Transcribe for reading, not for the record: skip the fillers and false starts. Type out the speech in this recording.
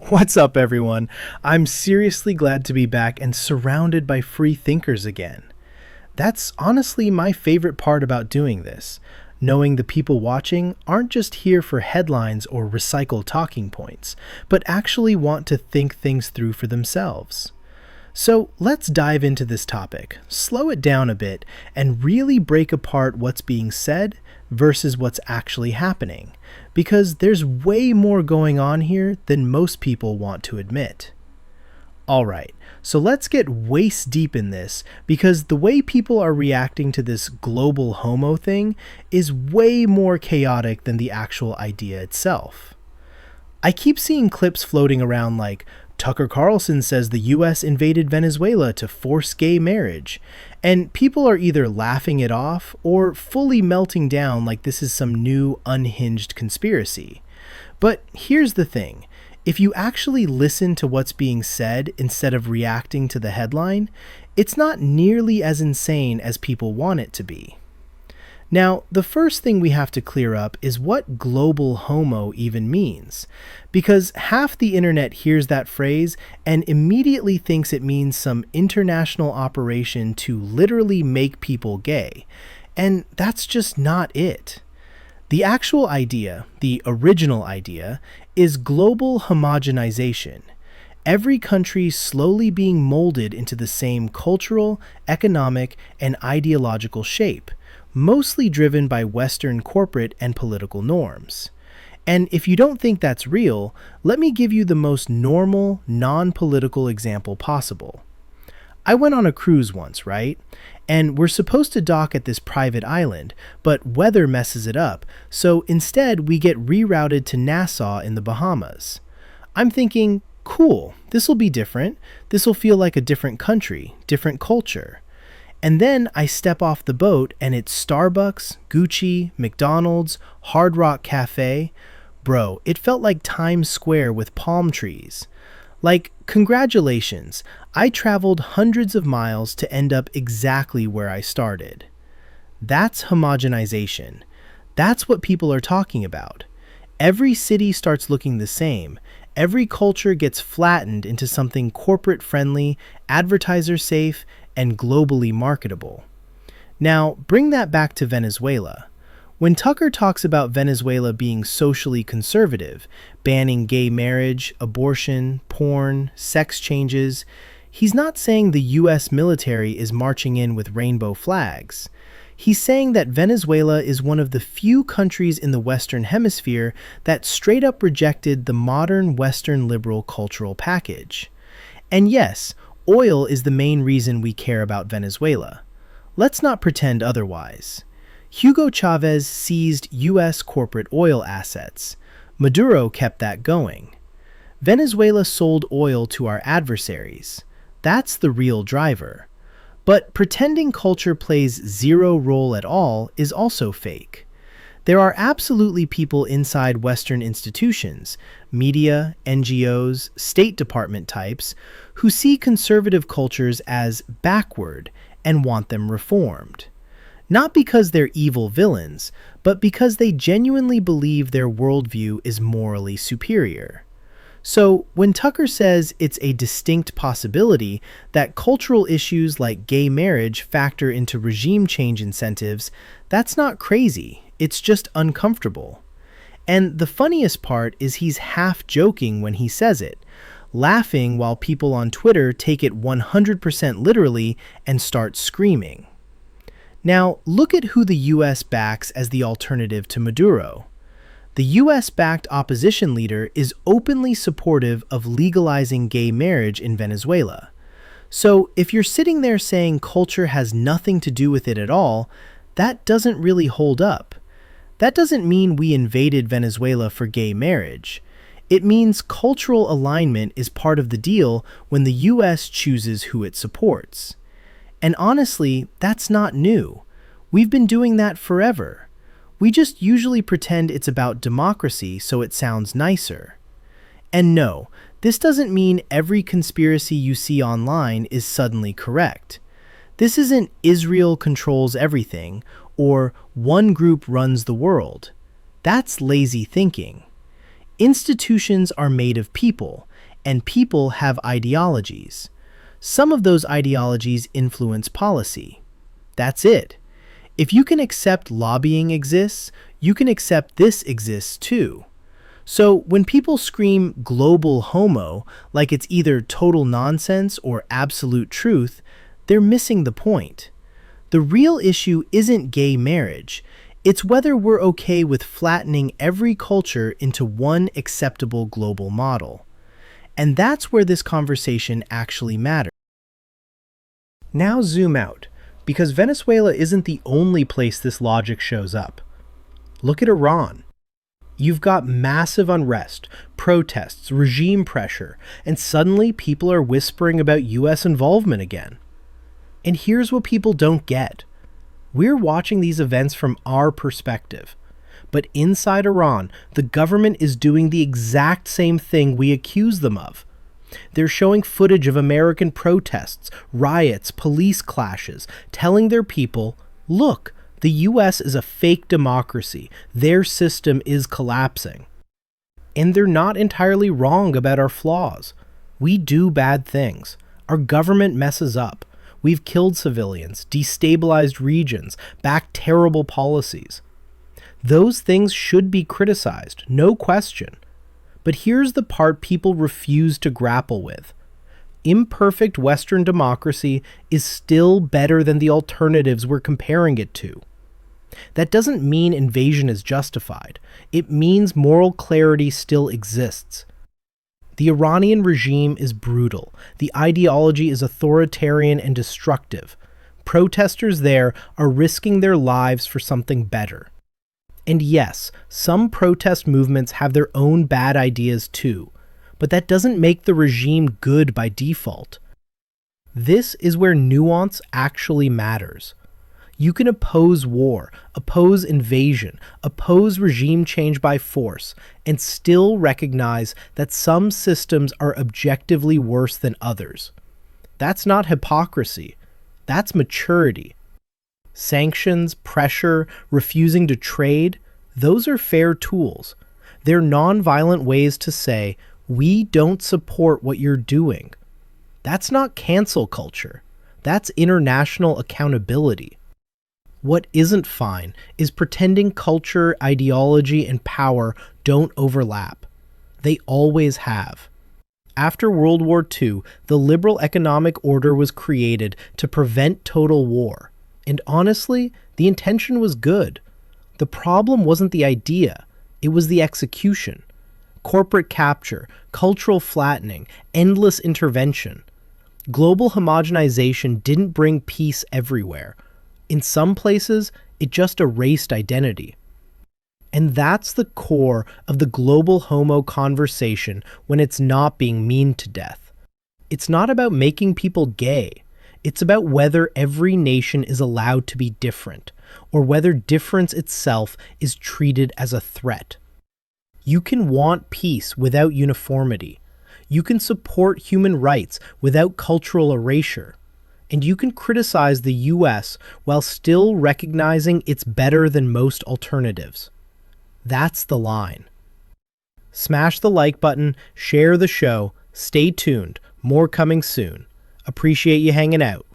What's up, everyone? I'm seriously glad to be back and surrounded by free thinkers again. That's honestly my favorite part about doing this, knowing the people watching aren't just here for headlines or recycle talking points, but actually want to think things through for themselves. So let's dive into this topic, slow it down a bit, and really break apart what's being said versus what's actually happening, because there's way more going on here than most people want to admit. Alright, so let's get waist deep in this, because the way people are reacting to this global homo thing is way more chaotic than the actual idea itself. I keep seeing clips floating around like, Tucker Carlson says the US invaded Venezuela to force gay marriage, and people are either laughing it off or fully melting down like this is some new unhinged conspiracy. But here's the thing, if you actually listen to what's being said instead of reacting to the headline, it's not nearly as insane as people want it to be. Now, the first thing we have to clear up is what global homo even means, because half the internet hears that phrase and immediately thinks it means some international operation to literally make people gay, and that's just not it. The actual idea, the original idea, is global homogenization. Every country slowly being molded into the same cultural, economic, and ideological shape, mostly driven by Western corporate and political norms. And if you don't think that's real, let me give you the most normal, non-political example possible. I went on a cruise once, right? And we're supposed to dock at this private island, but weather messes it up, so instead we get rerouted to Nassau in the Bahamas. I'm thinking, cool, this'll be different. This'll feel like a different country, different culture. And then I step off the boat and it's Starbucks, Gucci, McDonald's, Hard Rock Cafe. Bro, it felt like Times Square with palm trees. Like, congratulations, I traveled hundreds of miles to end up exactly where I started. That's homogenization. That's what people are talking about. Every city starts looking the same. Every culture gets flattened into something corporate-friendly, advertiser-safe, and globally marketable. Now, bring that back to Venezuela. When Tucker talks about Venezuela being socially conservative, banning gay marriage, abortion, porn, sex changes, he's not saying the US military is marching in with rainbow flags. He's saying that Venezuela is one of the few countries in the Western Hemisphere that straight up rejected the modern Western liberal cultural package. And yes, oil is the main reason we care about Venezuela. Let's not pretend otherwise. Hugo Chavez seized U.S. corporate oil assets. Maduro kept that going. Venezuela sold oil to our adversaries. That's the real driver. But pretending culture plays zero role at all is also fake. There are absolutely people inside Western institutions, media, NGOs, State Department types, who see conservative cultures as backward and want them reformed. Not because they're evil villains, but because they genuinely believe their worldview is morally superior. So when Tucker says it's a distinct possibility that cultural issues like gay marriage factor into regime change incentives, that's not crazy. It's just uncomfortable. And the funniest part is he's half joking when he says it, laughing while people on Twitter take it 100% literally and start screaming. Now, look at who the US backs as the alternative to Maduro. The US-backed opposition leader is openly supportive of legalizing gay marriage in Venezuela. So if you're sitting there saying culture has nothing to do with it at all, that doesn't really hold up. That doesn't mean we invaded Venezuela for gay marriage. It means cultural alignment is part of the deal when the US chooses who it supports. And honestly, that's not new. We've been doing that forever. We just usually pretend it's about democracy so it sounds nicer. And no, this doesn't mean every conspiracy you see online is suddenly correct. This isn't Israel controls everything or one group runs the world. That's lazy thinking. Institutions are made of people, and people have ideologies. Some of those ideologies influence policy. That's it. If you can accept lobbying exists, you can accept this exists too. So when people scream global homo like it's either total nonsense or absolute truth, they're missing the point. The real issue isn't gay marriage. It's whether we're okay with flattening every culture into one acceptable global model. And that's where this conversation actually matters. Now zoom out, because Venezuela isn't the only place this logic shows up. Look at Iran. You've got massive unrest, protests, regime pressure, and suddenly people are whispering about US involvement again. And here's what people don't get. We're watching these events from our perspective. But inside Iran, the government is doing the exact same thing we accuse them of. They're showing footage of American protests, riots, police clashes, telling their people, look, the US is a fake democracy. Their system is collapsing. And they're not entirely wrong about our flaws. We do bad things. Our government messes up. We've killed civilians, destabilized regions, backed terrible policies. Those things should be criticized, no question. But here's the part people refuse to grapple with. Imperfect Western democracy is still better than the alternatives we're comparing it to. That doesn't mean invasion is justified. It means moral clarity still exists. The Iranian regime is brutal. The ideology is authoritarian and destructive. Protesters there are risking their lives for something better. And yes, some protest movements have their own bad ideas too, but that doesn't make the regime good by default. This is where nuance actually matters. You can oppose war, oppose invasion, oppose regime change by force, and still recognize that some systems are objectively worse than others. That's not hypocrisy. That's maturity. Sanctions, pressure, refusing to trade, those are fair tools. They're nonviolent ways to say, we don't support what you're doing. That's not cancel culture. That's international accountability. What isn't fine is pretending culture, ideology, and power don't overlap. They always have. After World War II, the liberal economic order was created to prevent total war. And honestly, the intention was good. The problem wasn't the idea, it was the execution. Corporate capture, cultural flattening, endless intervention. Global homogenization didn't bring peace everywhere. In some places, it just erased identity. And that's the core of the global homo conversation when it's not being mean to death. It's not about making people gay. It's about whether every nation is allowed to be different, or whether difference itself is treated as a threat. You can want peace without uniformity. You can support human rights without cultural erasure. And you can criticize the US while still recognizing it's better than most alternatives. That's the line. Smash the like button, share the show, stay tuned, more coming soon. Appreciate you hanging out.